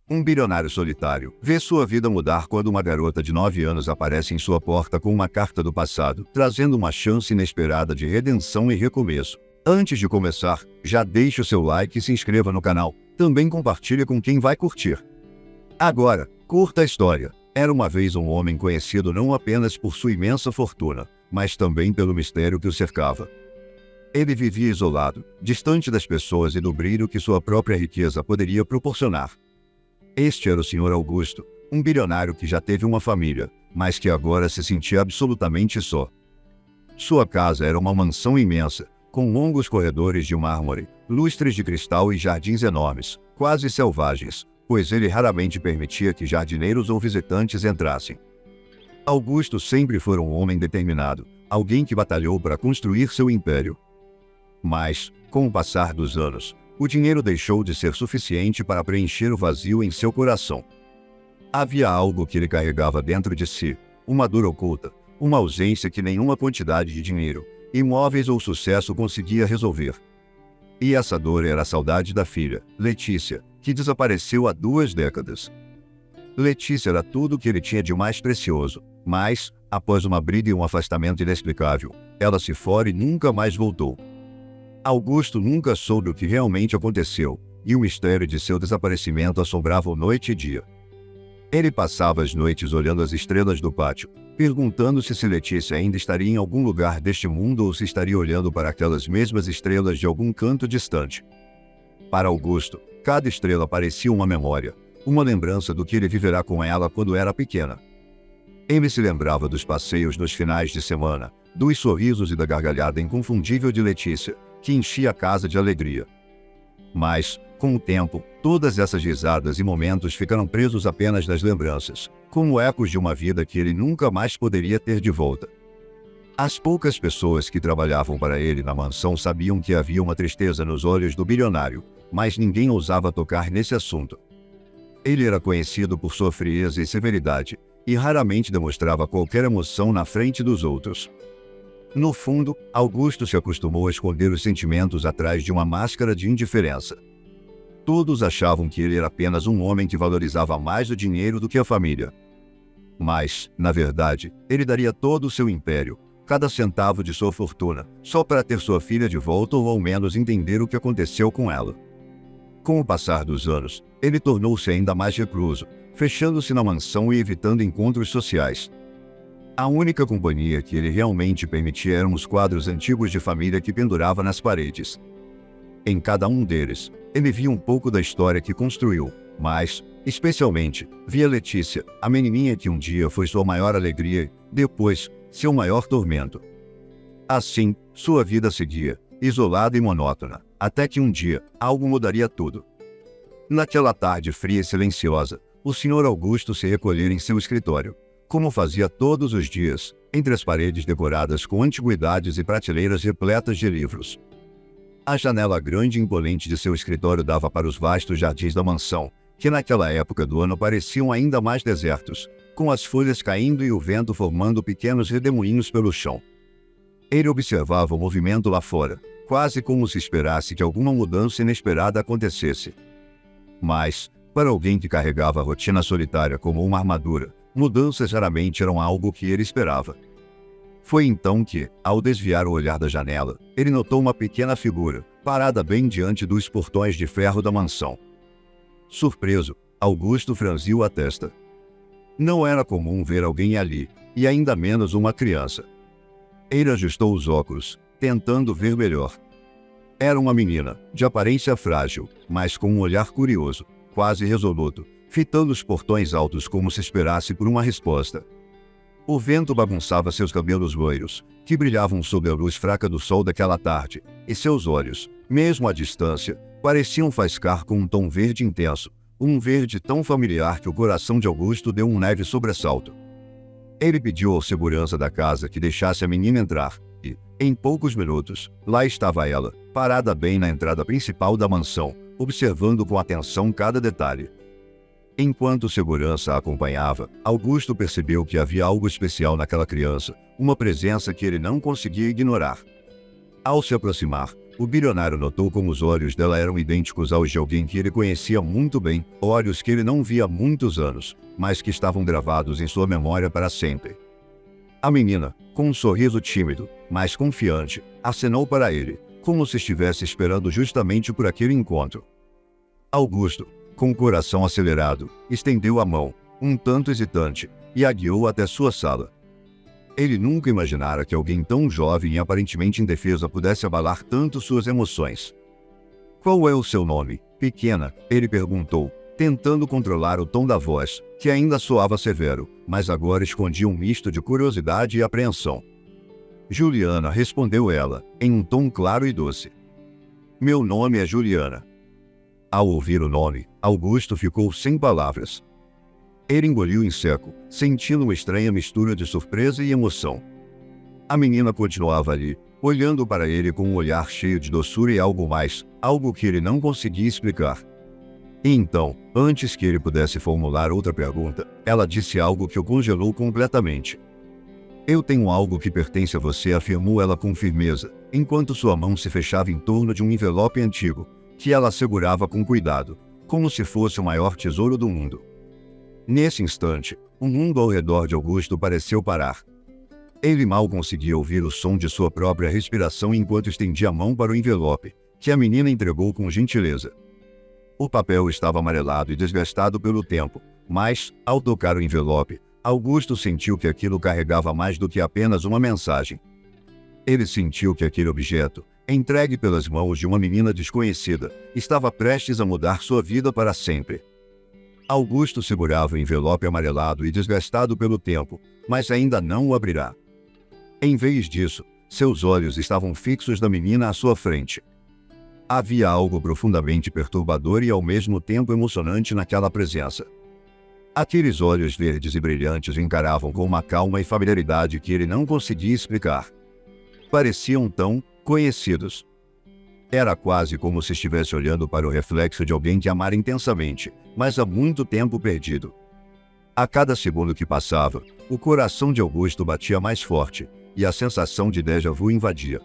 Um bilionário solitário vê sua vida mudar quando uma garota de 9 anos aparece em sua porta com uma carta do passado, trazendo uma chance inesperada de redenção e recomeço. Antes de começar, já deixe o seu like e se inscreva no canal. Também compartilhe com quem vai curtir. Agora, curta a história. Era uma vez um homem conhecido não apenas por sua imensa fortuna, mas também pelo mistério que o cercava. Ele vivia isolado, distante das pessoas e do brilho que sua própria riqueza poderia proporcionar. Este era o Sr. Augusto, um bilionário que já teve uma família, mas que agora se sentia absolutamente só. Sua casa era uma mansão imensa, com longos corredores de mármore, lustres de cristal e jardins enormes, quase selvagens, pois ele raramente permitia que jardineiros ou visitantes entrassem. Augusto sempre foi um homem determinado, alguém que batalhou para construir seu império. Mas, com o passar dos anos, o dinheiro deixou de ser suficiente para preencher o vazio em seu coração. Havia algo que ele carregava dentro de si, uma dor oculta, uma ausência que nenhuma quantidade de dinheiro, imóveis ou sucesso conseguia resolver. E essa dor era a saudade da filha, Letícia, que desapareceu há 2 décadas. Letícia era tudo o que ele tinha de mais precioso, mas, após uma briga e um afastamento inexplicável, ela se foi e nunca mais voltou. Augusto nunca soube o que realmente aconteceu, e o mistério de seu desaparecimento assombrava noite e dia. Ele passava as noites olhando as estrelas do pátio, perguntando-se se Letícia ainda estaria em algum lugar deste mundo ou se estaria olhando para aquelas mesmas estrelas de algum canto distante. Para Augusto, cada estrela parecia uma memória, uma lembrança do que ele viverá com ela quando era pequena. Ele se lembrava dos passeios nos finais de semana, dos sorrisos e da gargalhada inconfundível de Letícia, que enchia a casa de alegria. Mas, com o tempo, todas essas risadas e momentos ficaram presos apenas nas lembranças, como ecos de uma vida que ele nunca mais poderia ter de volta. As poucas pessoas que trabalhavam para ele na mansão sabiam que havia uma tristeza nos olhos do bilionário, mas ninguém ousava tocar nesse assunto. Ele era conhecido por sua frieza e severidade, e raramente demonstrava qualquer emoção na frente dos outros. No fundo, Augusto se acostumou a esconder os sentimentos atrás de uma máscara de indiferença. Todos achavam que ele era apenas um homem que valorizava mais o dinheiro do que a família. Mas, na verdade, ele daria todo o seu império, cada centavo de sua fortuna, só para ter sua filha de volta ou ao menos entender o que aconteceu com ela. Com o passar dos anos, ele tornou-se ainda mais recluso, fechando-se na mansão e evitando encontros sociais. A única companhia que ele realmente permitia eram os quadros antigos de família que pendurava nas paredes. Em cada um deles, ele via um pouco da história que construiu, mas, especialmente, via Letícia, a menininha que um dia foi sua maior alegria e, depois, seu maior tormento. Assim, sua vida seguia, isolada e monótona, até que um dia, algo mudaria tudo. Naquela tarde fria e silenciosa, o Sr. Augusto se recolhera em seu escritório, como fazia todos os dias, entre as paredes decoradas com antiguidades e prateleiras repletas de livros. A janela grande e imponente de seu escritório dava para os vastos jardins da mansão, que naquela época do ano pareciam ainda mais desertos, com as folhas caindo e o vento formando pequenos redemoinhos pelo chão. Ele observava o movimento lá fora, quase como se esperasse que alguma mudança inesperada acontecesse. Mas, para alguém que carregava a rotina solitária como uma armadura, mudanças raramente eram algo que ele esperava. Foi então que, ao desviar o olhar da janela, ele notou uma pequena figura, parada bem diante dos portões de ferro da mansão. Surpreso, Augusto franziu a testa. Não era comum ver alguém ali, e ainda menos uma criança. Ele ajustou os óculos, tentando ver melhor. Era uma menina, de aparência frágil, mas com um olhar curioso, quase resoluto, fitando os portões altos como se esperasse por uma resposta. O vento bagunçava seus cabelos loiros, que brilhavam sob a luz fraca do sol daquela tarde, e seus olhos, mesmo à distância, pareciam faiscar com um tom verde intenso, um verde tão familiar que o coração de Augusto deu um leve sobressalto. Ele pediu ao segurança da casa que deixasse a menina entrar, e, em poucos minutos, lá estava ela, parada bem na entrada principal da mansão, observando com atenção cada detalhe. Enquanto o segurança a acompanhava, Augusto percebeu que havia algo especial naquela criança, uma presença que ele não conseguia ignorar. Ao se aproximar, O bilionário notou como os olhos dela eram idênticos aos de alguém que ele conhecia muito bem, olhos que ele não via há muitos anos, mas que estavam gravados em sua memória para sempre. A menina, com um sorriso tímido, mas confiante, acenou para ele, como se estivesse esperando justamente por aquele encontro. Augusto, com o coração acelerado, estendeu a mão, um tanto hesitante, e a guiou até sua sala. Ele nunca imaginara que alguém tão jovem e aparentemente indefesa pudesse abalar tanto suas emoções. "Qual é o seu nome, pequena?" ele perguntou, tentando controlar o tom da voz, que ainda soava severo, mas agora escondia um misto de curiosidade e apreensão. "Juliana", respondeu ela, em um tom claro e doce. "Meu nome é Juliana." Ao ouvir o nome, Augusto ficou sem palavras. Ele engoliu em seco, sentindo uma estranha mistura de surpresa e emoção. A menina continuava ali, olhando para ele com um olhar cheio de doçura e algo mais, algo que ele não conseguia explicar. E então, antes que ele pudesse formular outra pergunta, ela disse algo que o congelou completamente. "Eu tenho algo que pertence a você", afirmou ela com firmeza, enquanto sua mão se fechava em torno de um envelope antigo, que ela segurava com cuidado, como se fosse o maior tesouro do mundo. Nesse instante, o mundo ao redor de Augusto pareceu parar. Ele mal conseguia ouvir o som de sua própria respiração enquanto estendia a mão para o envelope, que a menina entregou com gentileza. O papel estava amarelado e desgastado pelo tempo, mas, ao tocar o envelope, Augusto sentiu que aquilo carregava mais do que apenas uma mensagem. Ele sentiu que aquele objeto, entregue pelas mãos de uma menina desconhecida, estava prestes a mudar sua vida para sempre. Augusto segurava o envelope amarelado e desgastado pelo tempo, mas ainda não o abrirá. Em vez disso, seus olhos estavam fixos na menina à sua frente. Havia algo profundamente perturbador e ao mesmo tempo emocionante naquela presença. Aqueles olhos verdes e brilhantes o encaravam com uma calma e familiaridade que ele não conseguia explicar. Pareciam tão conhecidos. Era quase como se estivesse olhando para o reflexo de alguém que amara intensamente, mas há muito tempo perdido. A cada segundo que passava, o coração de Augusto batia mais forte, e a sensação de déjà vu invadia.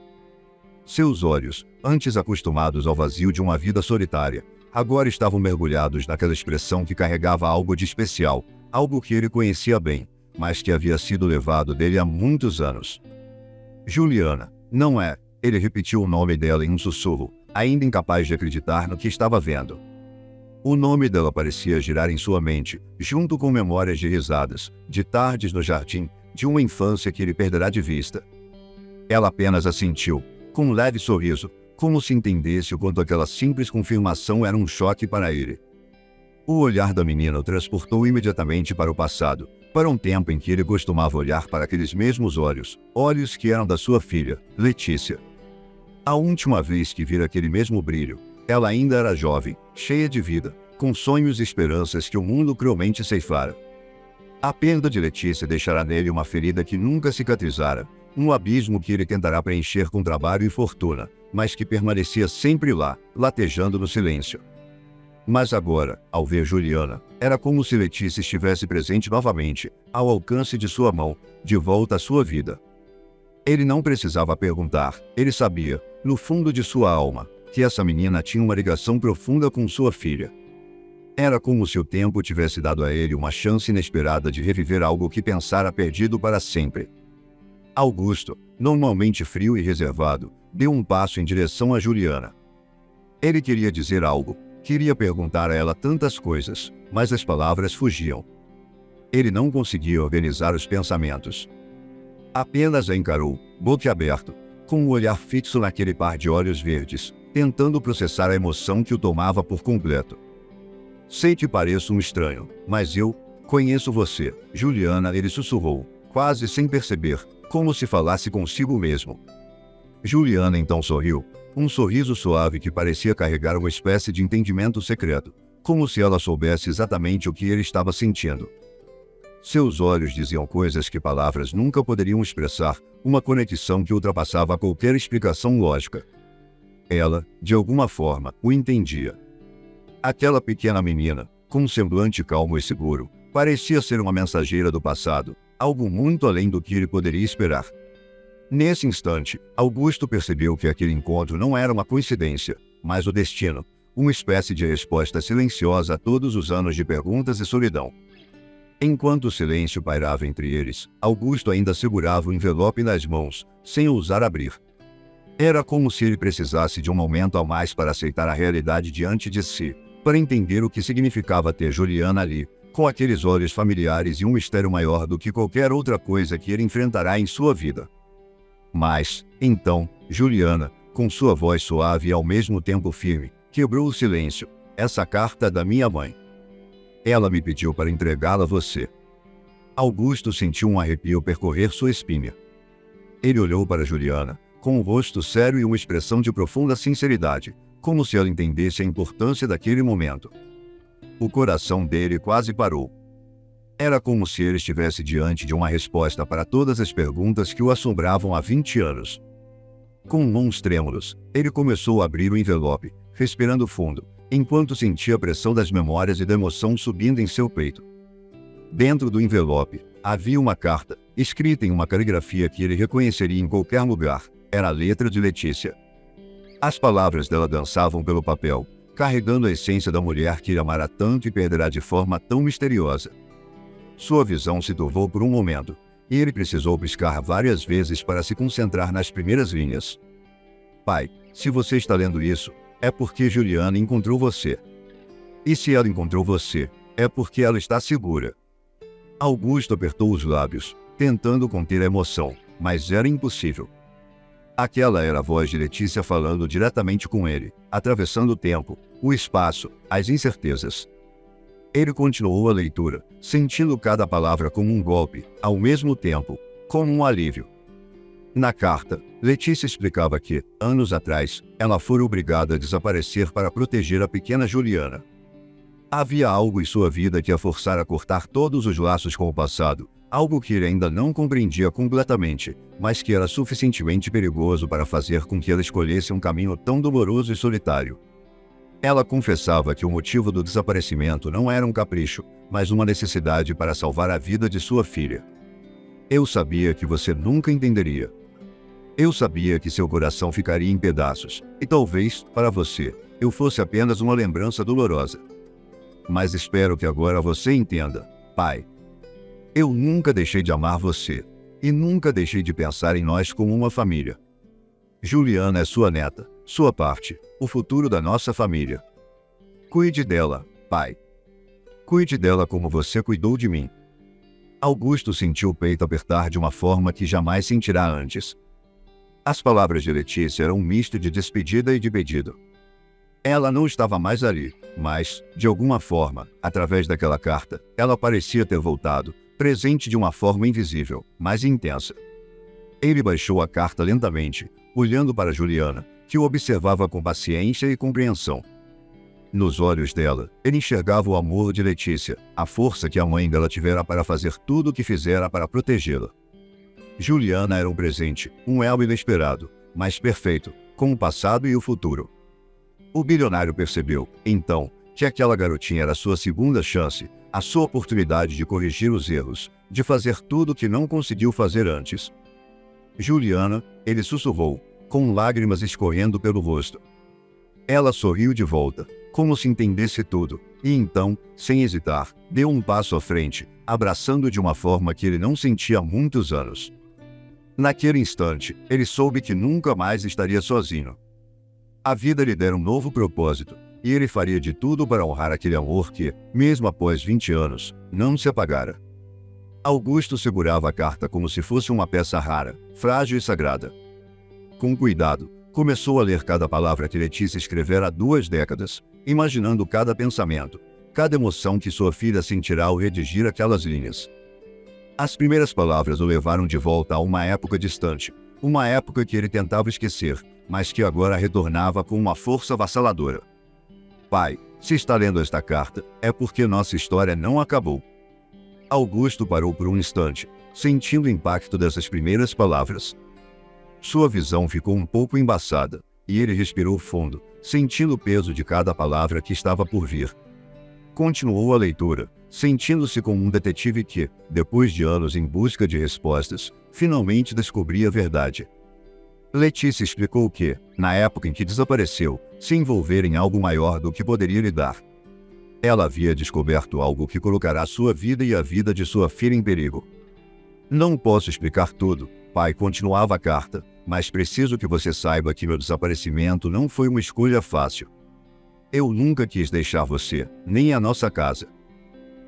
Seus olhos, antes acostumados ao vazio de uma vida solitária, agora estavam mergulhados naquela expressão que carregava algo de especial, algo que ele conhecia bem, mas que havia sido levado dele há muitos anos. "Juliana, não é?" Ele repetiu o nome dela em um sussurro, ainda incapaz de acreditar no que estava vendo. O nome dela parecia girar em sua mente, junto com memórias de risadas, de tardes no jardim, de uma infância que ele perderá de vista. Ela apenas assentiu, com um leve sorriso, como se entendesse o quanto aquela simples confirmação era um choque para ele. O olhar da menina o transportou imediatamente para o passado, para um tempo em que ele costumava olhar para aqueles mesmos olhos, olhos que eram da sua filha, Letícia. A última vez que vira aquele mesmo brilho, ela ainda era jovem, cheia de vida, com sonhos e esperanças que o mundo cruelmente ceifara. A perda de Letícia deixará nele uma ferida que nunca cicatrizara, um abismo que ele tentará preencher com trabalho e fortuna, mas que permanecia sempre lá, latejando no silêncio. Mas agora, ao ver Juliana, era como se Letícia estivesse presente novamente, ao alcance de sua mão, de volta à sua vida. Ele não precisava perguntar, ele sabia, no fundo de sua alma, que essa menina tinha uma ligação profunda com sua filha. Era como se o tempo tivesse dado a ele uma chance inesperada de reviver algo que pensara perdido para sempre. Augusto, normalmente frio e reservado, deu um passo em direção a Juliana. Ele queria dizer algo, queria perguntar a ela tantas coisas, mas as palavras fugiam. Ele não conseguia organizar os pensamentos. Apenas a encarou, boquiaberto, com o olhar fixo naquele par de olhos verdes, tentando processar a emoção que o tomava por completo. "Sei que pareço um estranho, mas eu conheço você, Juliana", ele sussurrou, quase sem perceber, como se falasse consigo mesmo. Juliana então sorriu, um sorriso suave que parecia carregar uma espécie de entendimento secreto, como se ela soubesse exatamente o que ele estava sentindo. Seus olhos diziam coisas que palavras nunca poderiam expressar, uma conexão que ultrapassava qualquer explicação lógica. Ela, de alguma forma, o entendia. Aquela pequena menina, com um semblante calmo e seguro, parecia ser uma mensageira do passado, algo muito além do que ele poderia esperar. Nesse instante, Augusto percebeu que aquele encontro não era uma coincidência, mas o destino, uma espécie de resposta silenciosa a todos os anos de perguntas e solidão. Enquanto o silêncio pairava entre eles, Augusto ainda segurava o envelope nas mãos, sem ousar abrir. Era como se ele precisasse de um momento a mais para aceitar a realidade diante de si, para entender o que significava ter Juliana ali, com aqueles olhos familiares e um mistério maior do que qualquer outra coisa que ele enfrentará em sua vida. Mas, então, Juliana, com sua voz suave e ao mesmo tempo firme, quebrou o silêncio. Essa carta é da minha mãe. Ela me pediu para entregá-la a você. Augusto sentiu um arrepio percorrer sua espinha. Ele olhou para Juliana, com um rosto sério e uma expressão de profunda sinceridade, como se ela entendesse a importância daquele momento. O coração dele quase parou. Era como se ele estivesse diante de uma resposta para todas as perguntas que o assombravam há 20 anos. Com mãos trêmulos, ele começou a abrir o envelope, respirando fundo, enquanto sentia a pressão das memórias e da emoção subindo em seu peito. Dentro do envelope, havia uma carta, escrita em uma caligrafia que ele reconheceria em qualquer lugar. Era a letra de Letícia. As palavras dela dançavam pelo papel, carregando a essência da mulher que ele amara tanto e perderá de forma tão misteriosa. Sua visão se turvou por um momento, e ele precisou piscar várias vezes para se concentrar nas primeiras linhas. Pai, se você está lendo isso, é porque Juliana encontrou você. E se ela encontrou você, é porque ela está segura. Augusto apertou os lábios, tentando conter a emoção, mas era impossível. Aquela era a voz de Letícia falando diretamente com ele, atravessando o tempo, o espaço, as incertezas. Ele continuou a leitura, sentindo cada palavra como um golpe, ao mesmo tempo, como um alívio. Na carta, Letícia explicava que, anos atrás, ela fora obrigada a desaparecer para proteger a pequena Juliana. Havia algo em sua vida que a forçara a cortar todos os laços com o passado, algo que ele ainda não compreendia completamente, mas que era suficientemente perigoso para fazer com que ela escolhesse um caminho tão doloroso e solitário. Ela confessava que o motivo do desaparecimento não era um capricho, mas uma necessidade para salvar a vida de sua filha. Eu sabia que você nunca entenderia. Eu sabia que seu coração ficaria em pedaços, e talvez, para você, eu fosse apenas uma lembrança dolorosa. Mas espero que agora você entenda, pai. Eu nunca deixei de amar você, e nunca deixei de pensar em nós como uma família. Juliana é sua neta, sua parte, o futuro da nossa família. Cuide dela, pai. Cuide dela como você cuidou de mim. Augusto sentiu o peito apertar de uma forma que jamais sentirá antes. As palavras de Letícia eram um misto de despedida e de pedido. Ela não estava mais ali, mas, de alguma forma, através daquela carta, ela parecia ter voltado, presente de uma forma invisível, mas intensa. Ele baixou a carta lentamente, olhando para Juliana, que o observava com paciência e compreensão. Nos olhos dela, ele enxergava o amor de Letícia, a força que a mãe dela tivera para fazer tudo o que fizera para protegê-la. Juliana era um presente, um elo inesperado, mas perfeito, com o passado e o futuro. O bilionário percebeu, então, que aquela garotinha era sua segunda chance, a sua oportunidade de corrigir os erros, de fazer tudo o que não conseguiu fazer antes. Juliana, ele sussurrou, com lágrimas escorrendo pelo rosto. Ela sorriu de volta, como se entendesse tudo, e então, sem hesitar, deu um passo à frente, abraçando de uma forma que ele não sentia há muitos anos. Naquele instante, ele soube que nunca mais estaria sozinho. A vida lhe dera um novo propósito, e ele faria de tudo para honrar aquele amor que, mesmo após 20 anos, não se apagara. Augusto segurava a carta como se fosse uma peça rara, frágil e sagrada. Com cuidado, começou a ler cada palavra que Letícia escrevera há 2 décadas, imaginando cada pensamento, cada emoção que sua filha sentirá ao redigir aquelas linhas. As primeiras palavras o levaram de volta a uma época distante, uma época que ele tentava esquecer, mas que agora retornava com uma força avassaladora. Pai, se está lendo esta carta, é porque nossa história não acabou. Augusto parou por um instante, sentindo o impacto dessas primeiras palavras. Sua visão ficou um pouco embaçada, e ele respirou fundo, sentindo o peso de cada palavra que estava por vir. Continuou a leitura, sentindo-se como um detetive que, depois de anos em busca de respostas, finalmente descobria a verdade. Letícia explicou que, na época em que desapareceu, se envolvera em algo maior do que poderia lhe dar. Ela havia descoberto algo que colocará sua vida e a vida de sua filha em perigo. Não posso explicar tudo, pai, continuava a carta, mas preciso que você saiba que meu desaparecimento não foi uma escolha fácil. Eu nunca quis deixar você, nem a nossa casa.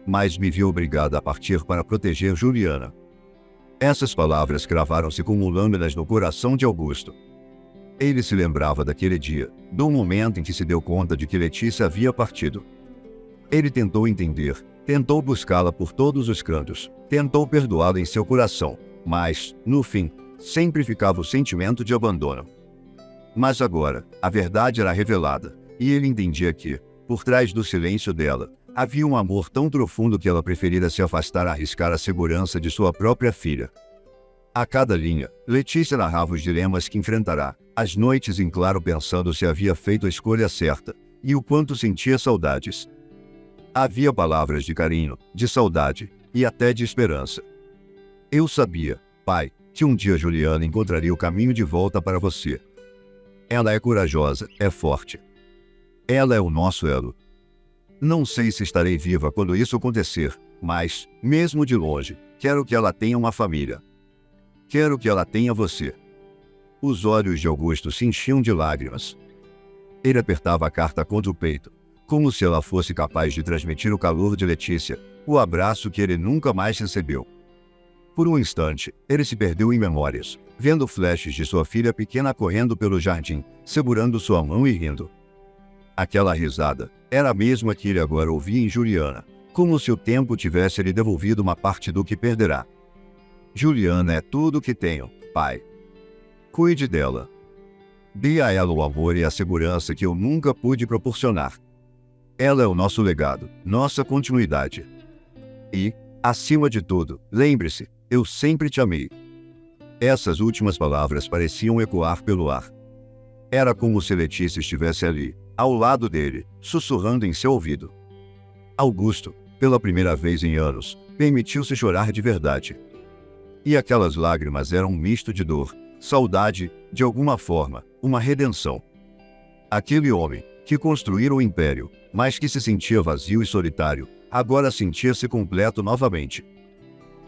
Mas me vi obrigada a partir para proteger Juliana. Essas palavras cravaram-se como lâminas no coração de Augusto. Ele se lembrava daquele dia, do momento em que se deu conta de que Letícia havia partido. Ele tentou entender, tentou buscá-la por todos os cantos, tentou perdoá-la em seu coração, mas, no fim, sempre ficava o sentimento de abandono. Mas agora, a verdade era revelada, e ele entendia que, por trás do silêncio dela, havia um amor tão profundo que ela preferira se afastar a arriscar a segurança de sua própria filha. A cada linha, Letícia narrava os dilemas que enfrentará, as noites em claro pensando se havia feito a escolha certa, e o quanto sentia saudades. Havia palavras de carinho, de saudade, e até de esperança. Eu sabia, pai, que um dia Juliana encontraria o caminho de volta para você. Ela é corajosa, é forte. Ela é o nosso elo. Não sei se estarei viva quando isso acontecer, mas, mesmo de longe, quero que ela tenha uma família. Quero que ela tenha você. Os olhos de Augusto se enchiam de lágrimas. Ele apertava a carta contra o peito, como se ela fosse capaz de transmitir o calor de Letícia, o abraço que ele nunca mais recebeu. Por um instante, ele se perdeu em memórias, vendo flashes de sua filha pequena correndo pelo jardim, segurando sua mão e rindo. Aquela risada era a mesma que ele agora ouvia em Juliana, como se o tempo tivesse lhe devolvido uma parte do que perderá. Juliana é tudo o que tenho, pai. Cuide dela. Dê a ela o amor e a segurança que eu nunca pude proporcionar. Ela é o nosso legado, nossa continuidade. E, acima de tudo, lembre-se, eu sempre te amei. Essas últimas palavras pareciam ecoar pelo ar. Era como se Letícia estivesse ali, ao lado dele, sussurrando em seu ouvido. Augusto, pela primeira vez em anos, permitiu-se chorar de verdade. E aquelas lágrimas eram um misto de dor, saudade, de alguma forma, uma redenção. Aquele homem, que construíra o império, mas que se sentia vazio e solitário, agora sentia-se completo novamente.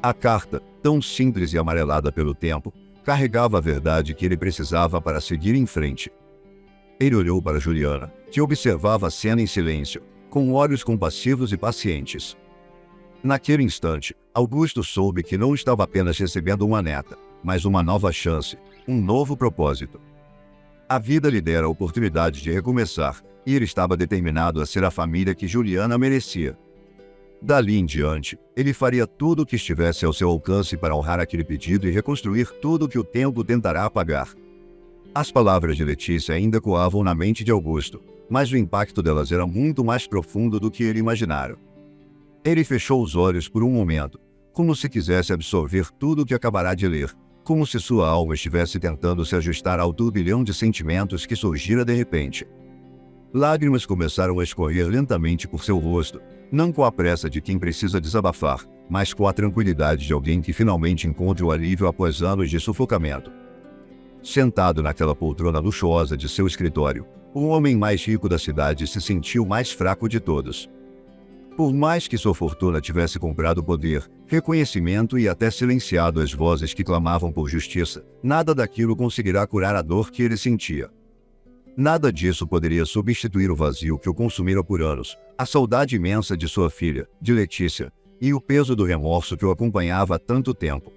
A carta, tão simples e amarelada pelo tempo, carregava a verdade que ele precisava para seguir em frente. Ele olhou para Juliana, que observava a cena em silêncio, com olhos compassivos e pacientes. Naquele instante, Augusto soube que não estava apenas recebendo uma neta, mas uma nova chance, um novo propósito. A vida lhe dera a oportunidade de recomeçar, e ele estava determinado a ser a família que Juliana merecia. Dali em diante, ele faria tudo o que estivesse ao seu alcance para honrar aquele pedido e reconstruir tudo o que o tempo tentará apagar. As palavras de Letícia ainda ecoavam na mente de Augusto, mas o impacto delas era muito mais profundo do que ele imaginara. Ele fechou os olhos por um momento, como se quisesse absorver tudo o que acabará de ler, como se sua alma estivesse tentando se ajustar ao turbilhão de sentimentos que surgira de repente. Lágrimas começaram a escorrer lentamente por seu rosto, não com a pressa de quem precisa desabafar, mas com a tranquilidade de alguém que finalmente encontra o alívio após anos de sufocamento. Sentado naquela poltrona luxuosa de seu escritório, o homem mais rico da cidade se sentiu o mais fraco de todos. Por mais que sua fortuna tivesse comprado poder, reconhecimento e até silenciado as vozes que clamavam por justiça, nada daquilo conseguirá curar a dor que ele sentia. Nada disso poderia substituir o vazio que o consumira por anos, a saudade imensa de sua filha, de Letícia, e o peso do remorso que o acompanhava há tanto tempo.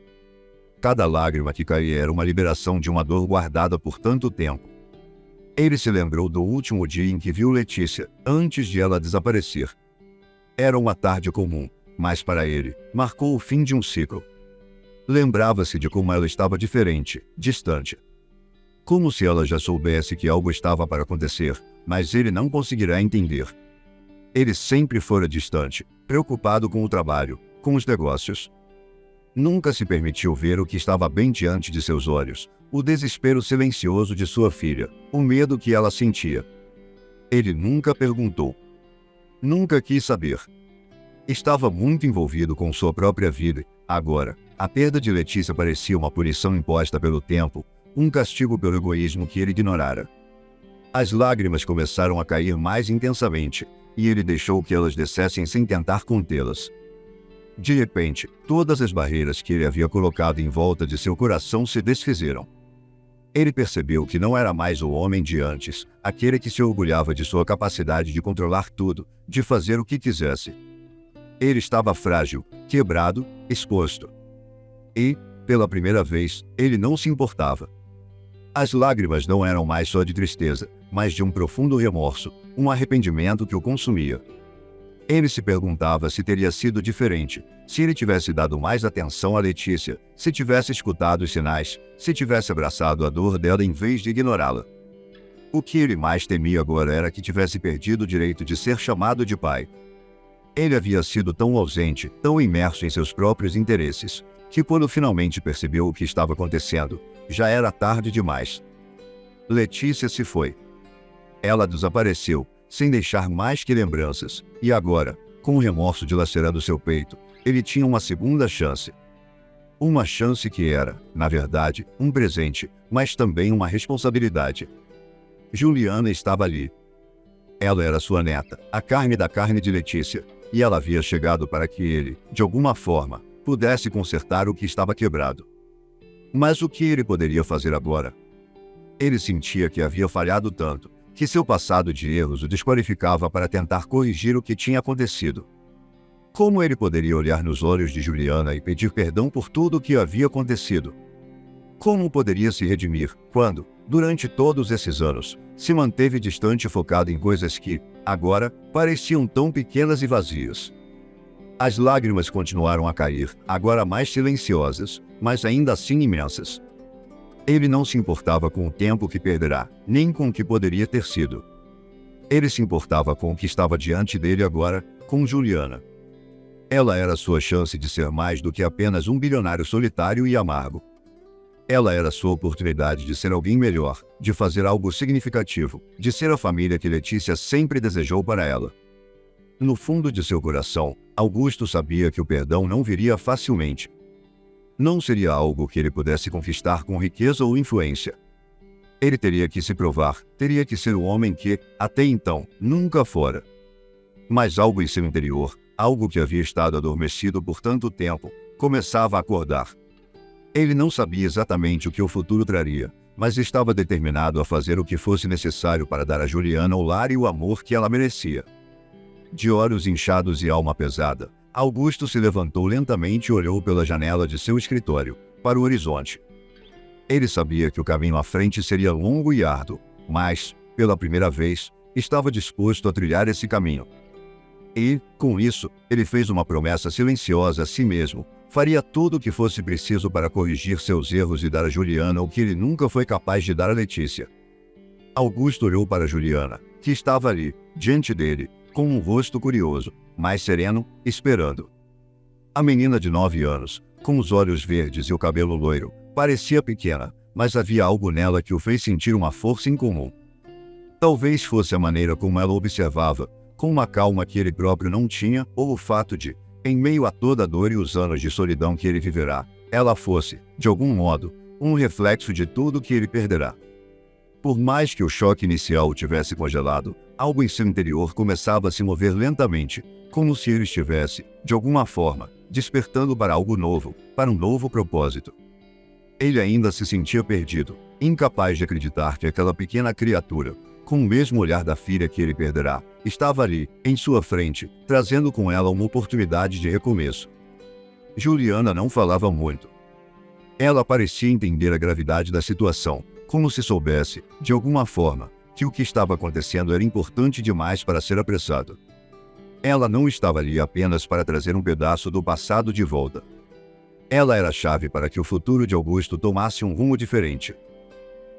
Cada lágrima que caía era uma liberação de uma dor guardada por tanto tempo. Ele se lembrou do último dia em que viu Letícia, antes de ela desaparecer. Era uma tarde comum, mas para ele, marcou o fim de um ciclo. Lembrava-se de como ela estava diferente, distante. Como se ela já soubesse que algo estava para acontecer, mas ele não conseguirá entender. Ele sempre fora distante, preocupado com o trabalho, com os negócios. Nunca se permitiu ver o que estava bem diante de seus olhos, o desespero silencioso de sua filha, o medo que ela sentia. Ele nunca perguntou. Nunca quis saber. Estava muito envolvido com sua própria vida. Agora, a perda de Letícia parecia uma punição imposta pelo tempo, um castigo pelo egoísmo que ele ignorara. As lágrimas começaram a cair mais intensamente, e ele deixou que elas descessem sem tentar contê-las. De repente, todas as barreiras que ele havia colocado em volta de seu coração se desfizeram. Ele percebeu que não era mais o homem de antes, aquele que se orgulhava de sua capacidade de controlar tudo, de fazer o que quisesse. Ele estava frágil, quebrado, exposto. E, pela primeira vez, ele não se importava. As lágrimas não eram mais só de tristeza, mas de um profundo remorso, um arrependimento que o consumia. Ele se perguntava se teria sido diferente, se ele tivesse dado mais atenção a Letícia, se tivesse escutado os sinais, se tivesse abraçado a dor dela em vez de ignorá-la. O que ele mais temia agora era que tivesse perdido o direito de ser chamado de pai. Ele havia sido tão ausente, tão imerso em seus próprios interesses, que quando finalmente percebeu o que estava acontecendo, já era tarde demais. Letícia se foi. Ela desapareceu, sem deixar mais que lembranças, e agora, com o remorso dilacerando seu peito, ele tinha uma segunda chance. Uma chance que era, na verdade, um presente, mas também uma responsabilidade. Juliana estava ali. Ela era sua neta, a carne da carne de Letícia, e ela havia chegado para que ele, de alguma forma, pudesse consertar o que estava quebrado. Mas o que ele poderia fazer agora? Ele sentia que havia falhado tanto, que seu passado de erros o desqualificava para tentar corrigir o que tinha acontecido. Como ele poderia olhar nos olhos de Juliana e pedir perdão por tudo o que havia acontecido? Como poderia se redimir quando, durante todos esses anos, se manteve distante e focado em coisas que, agora, pareciam tão pequenas e vazias? As lágrimas continuaram a cair, agora mais silenciosas, mas ainda assim imensas. Ele não se importava com o tempo que perderá, nem com o que poderia ter sido. Ele se importava com o que estava diante dele agora, com Juliana. Ela era sua chance de ser mais do que apenas um bilionário solitário e amargo. Ela era sua oportunidade de ser alguém melhor, de fazer algo significativo, de ser a família que Letícia sempre desejou para ela. No fundo de seu coração, Augusto sabia que o perdão não viria facilmente. Não seria algo que ele pudesse conquistar com riqueza ou influência. Ele teria que se provar, teria que ser o homem que, até então, nunca fora. Mas algo em seu interior, algo que havia estado adormecido por tanto tempo, começava a acordar. Ele não sabia exatamente o que o futuro traria, mas estava determinado a fazer o que fosse necessário para dar a Juliana o lar e o amor que ela merecia. De olhos inchados e alma pesada, Augusto se levantou lentamente e olhou pela janela de seu escritório, para o horizonte. Ele sabia que o caminho à frente seria longo e árduo, mas, pela primeira vez, estava disposto a trilhar esse caminho. E, com isso, ele fez uma promessa silenciosa a si mesmo: faria tudo o que fosse preciso para corrigir seus erros e dar a Juliana o que ele nunca foi capaz de dar a Letícia. Augusto olhou para Juliana, que estava ali, diante dele, com um rosto curioso, mais sereno, esperando. A menina de 9 anos, com os olhos verdes e o cabelo loiro, parecia pequena, mas havia algo nela que o fez sentir uma força incomum. Talvez fosse a maneira como ela observava, com uma calma que ele próprio não tinha, ou o fato de, em meio a toda a dor e os anos de solidão que ele viverá, ela fosse, de algum modo, um reflexo de tudo que ele perderá. Por mais que o choque inicial o tivesse congelado, algo em seu interior começava a se mover lentamente, como se ele estivesse, de alguma forma, despertando para algo novo, para um novo propósito. Ele ainda se sentia perdido, incapaz de acreditar que aquela pequena criatura, com o mesmo olhar da filha que ele perderá, estava ali, em sua frente, trazendo com ela uma oportunidade de recomeço. Juliana não falava muito. Ela parecia entender a gravidade da situação, como se soubesse, de alguma forma, que o que estava acontecendo era importante demais para ser apressado. Ela não estava ali apenas para trazer um pedaço do passado de volta. Ela era a chave para que o futuro de Augusto tomasse um rumo diferente.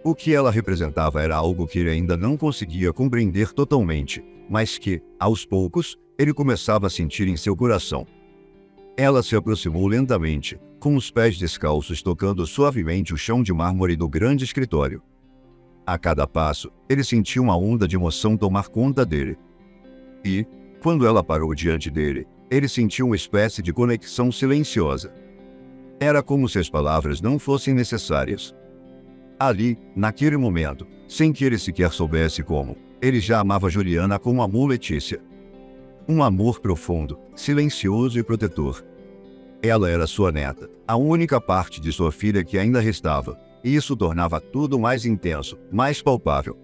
O que ela representava era algo que ele ainda não conseguia compreender totalmente, mas que, aos poucos, ele começava a sentir em seu coração. Ela se aproximou lentamente, com os pés descalços tocando suavemente o chão de mármore do grande escritório. A cada passo, ele sentia uma onda de emoção tomar conta dele. E, Quando ela parou diante dele, ele sentiu uma espécie de conexão silenciosa. Era como se as palavras não fossem necessárias. Ali, naquele momento, sem que ele sequer soubesse como, ele já amava Juliana como amou Letícia. Um amor profundo, silencioso e protetor. Ela era sua neta, a única parte de sua filha que ainda restava, e isso tornava tudo mais intenso, mais palpável.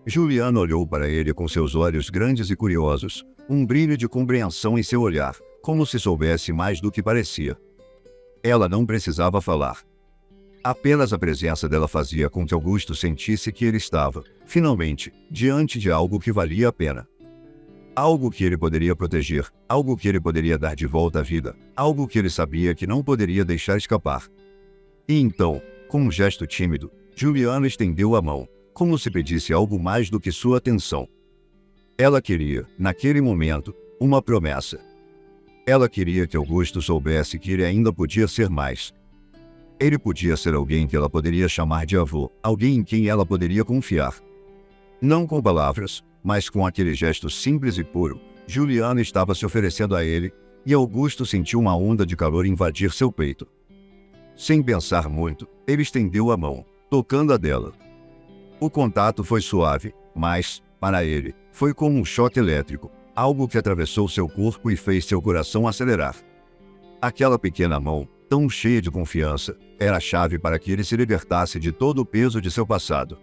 Juliana olhou para ele com seus olhos grandes e curiosos, um brilho de compreensão em seu olhar, como se soubesse mais do que parecia. Ela não precisava falar. Apenas a presença dela fazia com que Augusto sentisse que ele estava, finalmente, diante de algo que valia a pena. Algo que ele poderia proteger, algo que ele poderia dar de volta à vida, algo que ele sabia que não poderia deixar escapar. E então, com um gesto tímido, Juliana estendeu a mão, como se pedisse algo mais do que sua atenção. Ela queria, naquele momento, uma promessa. Ela queria que Augusto soubesse que ele ainda podia ser mais. Ele podia ser alguém que ela poderia chamar de avô, alguém em quem ela poderia confiar. Não com palavras, mas com aquele gesto simples e puro, Juliana estava se oferecendo a ele, e Augusto sentiu uma onda de calor invadir seu peito. Sem pensar muito, ele estendeu a mão, tocando a dela. O contato foi suave, mas, para ele, foi como um choque elétrico, algo que atravessou seu corpo e fez seu coração acelerar. Aquela pequena mão, tão cheia de confiança, era a chave para que ele se libertasse de todo o peso de seu passado.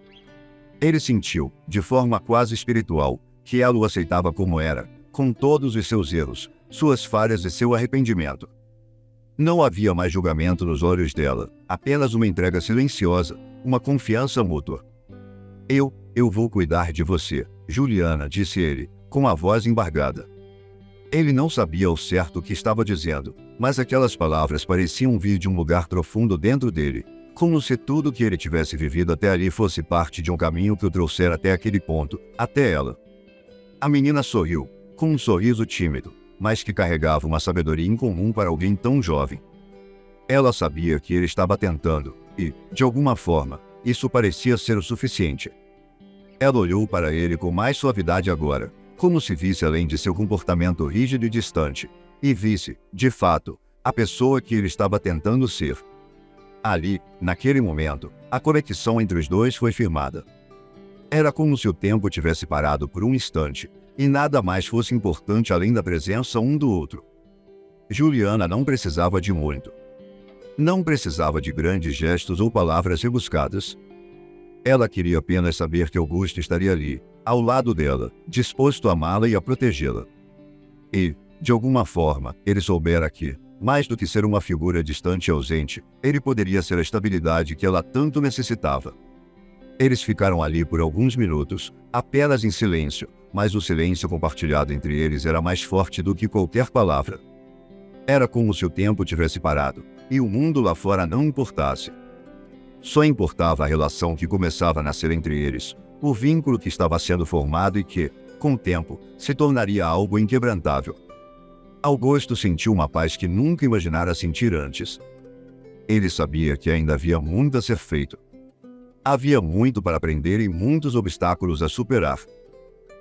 Ele sentiu, de forma quase espiritual, que ela o aceitava como era, com todos os seus erros, suas falhas e seu arrependimento. Não havia mais julgamento nos olhos dela, apenas uma entrega silenciosa, uma confiança mútua. Eu vou cuidar de você, Juliana, disse ele, com a voz embargada. Ele não sabia ao certo o que estava dizendo, mas aquelas palavras pareciam vir de um lugar profundo dentro dele, como se tudo que ele tivesse vivido até ali fosse parte de um caminho que o trouxera até aquele ponto, até ela. A menina sorriu, com um sorriso tímido, mas que carregava uma sabedoria incomum para alguém tão jovem. Ela sabia que ele estava tentando, e, de alguma forma, isso parecia ser o suficiente. Ela olhou para ele com mais suavidade agora, como se visse além de seu comportamento rígido e distante, e visse, de fato, a pessoa que ele estava tentando ser. Ali, naquele momento, a conexão entre os dois foi firmada. Era como se o tempo tivesse parado por um instante, e nada mais fosse importante além da presença um do outro. Juliana não precisava de muito. Não precisava de grandes gestos ou palavras rebuscadas. Ela queria apenas saber que Augusto estaria ali, ao lado dela, disposto a amá-la e a protegê-la. E, de alguma forma, ele soubera que, mais do que ser uma figura distante e ausente, ele poderia ser a estabilidade que ela tanto necessitava. Eles ficaram ali por alguns minutos, apenas em silêncio, mas o silêncio compartilhado entre eles era mais forte do que qualquer palavra. Era como se o tempo tivesse parado, e o mundo lá fora não importasse. Só importava a relação que começava a nascer entre eles, o vínculo que estava sendo formado e que, com o tempo, se tornaria algo inquebrantável. Augusto sentiu uma paz que nunca imaginara sentir antes. Ele sabia que ainda havia muito a ser feito. Havia muito para aprender e muitos obstáculos a superar.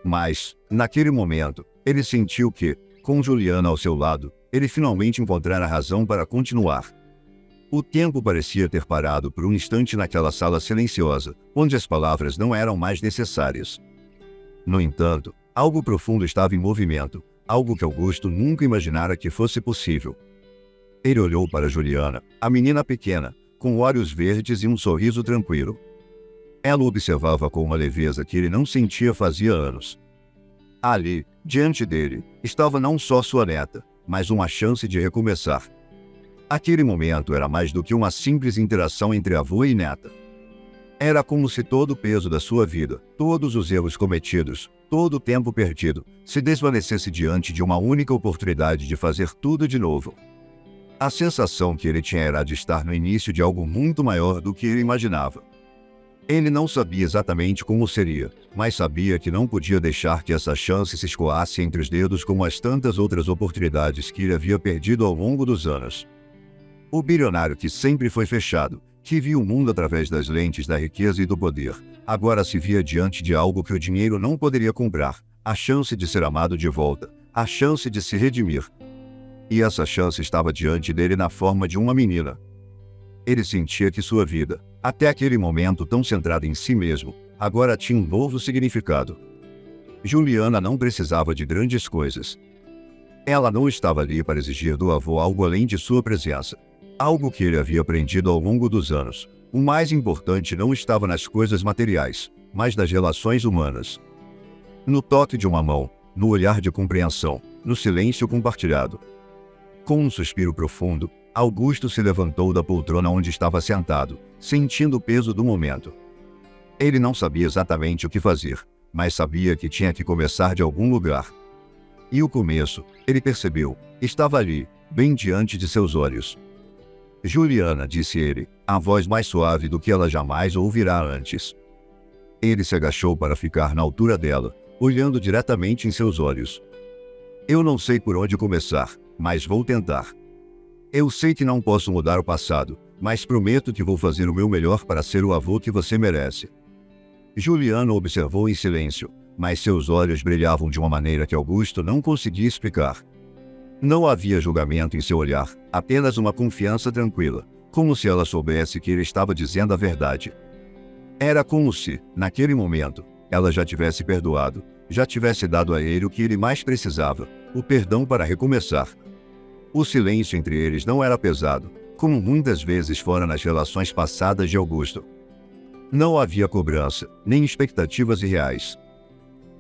Mas, naquele momento, ele sentiu que, com Juliana ao seu lado, ele finalmente encontrara razão para continuar. O tempo parecia ter parado por um instante naquela sala silenciosa, onde as palavras não eram mais necessárias. No entanto, algo profundo estava em movimento, algo que Augusto nunca imaginara que fosse possível. Ele olhou para Juliana, a menina pequena, com olhos verdes e um sorriso tranquilo. Ela o observava com uma leveza que ele não sentia fazia anos. Ali, diante dele, estava não só sua neta, mas uma chance de recomeçar. Aquele momento era mais do que uma simples interação entre avô e neta. Era como se todo o peso da sua vida, todos os erros cometidos, todo o tempo perdido, se desvanecesse diante de uma única oportunidade de fazer tudo de novo. A sensação que ele tinha era de estar no início de algo muito maior do que ele imaginava. Ele não sabia exatamente como seria, mas sabia que não podia deixar que essa chance se escoasse entre os dedos como as tantas outras oportunidades que ele havia perdido ao longo dos anos. O bilionário que sempre foi fechado, que via o mundo através das lentes da riqueza e do poder, agora se via diante de algo que o dinheiro não poderia comprar, a chance de ser amado de volta, a chance de se redimir. E essa chance estava diante dele na forma de uma menina. Ele sentia que sua vida, até aquele momento tão centrada em si mesmo, agora tinha um novo significado. Juliana não precisava de grandes coisas. Ela não estava ali para exigir do avô algo além de sua presença, algo que ele havia aprendido ao longo dos anos. O mais importante não estava nas coisas materiais, mas nas relações humanas. No toque de uma mão, no olhar de compreensão, no silêncio compartilhado. Com um suspiro profundo, Augusto se levantou da poltrona onde estava sentado, sentindo o peso do momento. Ele não sabia exatamente o que fazer, mas sabia que tinha que começar de algum lugar. E o começo, ele percebeu, estava ali, bem diante de seus olhos. Juliana, disse ele, a voz mais suave do que ela jamais ouvirá antes. Ele se agachou para ficar na altura dela, olhando diretamente em seus olhos. Eu não sei por onde começar, mas vou tentar. Eu sei que não posso mudar o passado, mas prometo que vou fazer o meu melhor para ser o avô que você merece. Juliana observou em silêncio, mas seus olhos brilhavam de uma maneira que Augusto não conseguia explicar. Não havia julgamento em seu olhar, apenas uma confiança tranquila, como se ela soubesse que ele estava dizendo a verdade. Era como se, naquele momento, ela já tivesse perdoado, já tivesse dado a ele o que ele mais precisava, o perdão para recomeçar. O silêncio entre eles não era pesado, como muitas vezes fora nas relações passadas de Augusto. Não havia cobrança, nem expectativas irreais.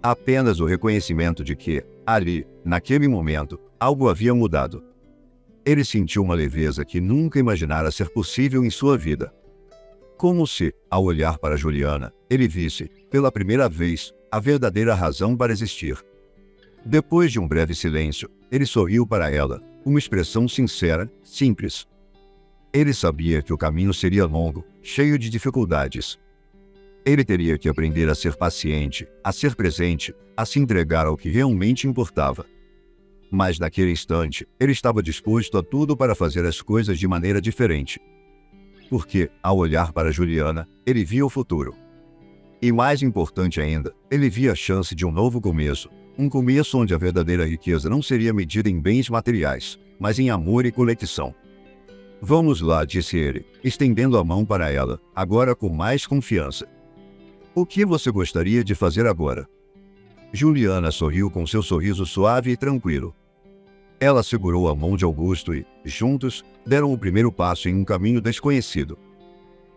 Apenas o reconhecimento de que, ali, naquele momento, algo havia mudado. Ele sentiu uma leveza que nunca imaginara ser possível em sua vida. Como se, ao olhar para Juliana, ele visse, pela primeira vez, a verdadeira razão para existir. Depois de um breve silêncio, ele sorriu para ela, uma expressão sincera, simples. Ele sabia que o caminho seria longo, cheio de dificuldades. Ele teria que aprender a ser paciente, a ser presente, a se entregar ao que realmente importava. Mas naquele instante, ele estava disposto a tudo para fazer as coisas de maneira diferente. Porque, ao olhar para Juliana, ele via o futuro. E mais importante ainda, ele via a chance de um novo começo, um começo onde a verdadeira riqueza não seria medida em bens materiais, mas em amor e conexão. Vamos lá, disse ele, estendendo a mão para ela, agora com mais confiança. O que você gostaria de fazer agora? Juliana sorriu com seu sorriso suave e tranquilo. Ela segurou a mão de Augusto e, juntos, deram o primeiro passo em um caminho desconhecido.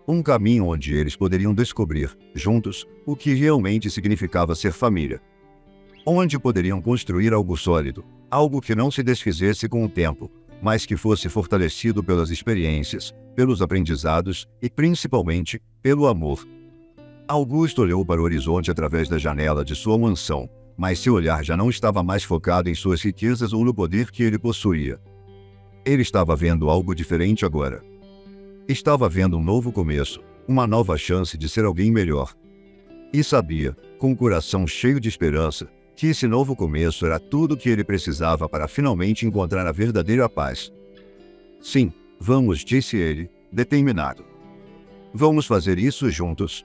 Um caminho onde eles poderiam descobrir, juntos, o que realmente significava ser família. Onde poderiam construir algo sólido, algo que não se desfizesse com o tempo, mas que fosse fortalecido pelas experiências, pelos aprendizados e, principalmente, pelo amor. Augusto olhou para o horizonte através da janela de sua mansão, mas seu olhar já não estava mais focado em suas riquezas ou no poder que ele possuía. Ele estava vendo algo diferente agora. Estava vendo um novo começo, uma nova chance de ser alguém melhor. E sabia, com o coração cheio de esperança, que esse novo começo era tudo o que ele precisava para finalmente encontrar a verdadeira paz. Sim, vamos, disse ele, determinado. Vamos fazer isso juntos.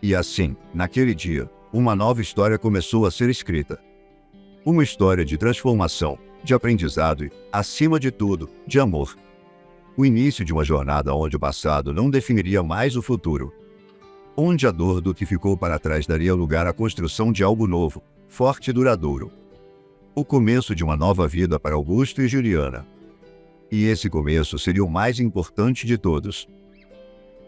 E assim, naquele dia, uma nova história começou a ser escrita. Uma história de transformação, de aprendizado e, acima de tudo, de amor. O início de uma jornada onde o passado não definiria mais o futuro. Onde a dor do que ficou para trás daria lugar à construção de algo novo, forte e duradouro. O começo de uma nova vida para Augusto e Juliana. E esse começo seria o mais importante de todos.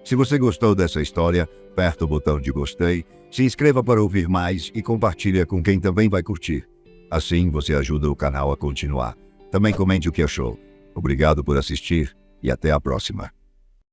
Se você gostou dessa história, aperta o botão de gostei, se inscreva para ouvir mais e compartilhe com quem também vai curtir. Assim você ajuda o canal a continuar. Também comente o que achou. Obrigado por assistir e até a próxima.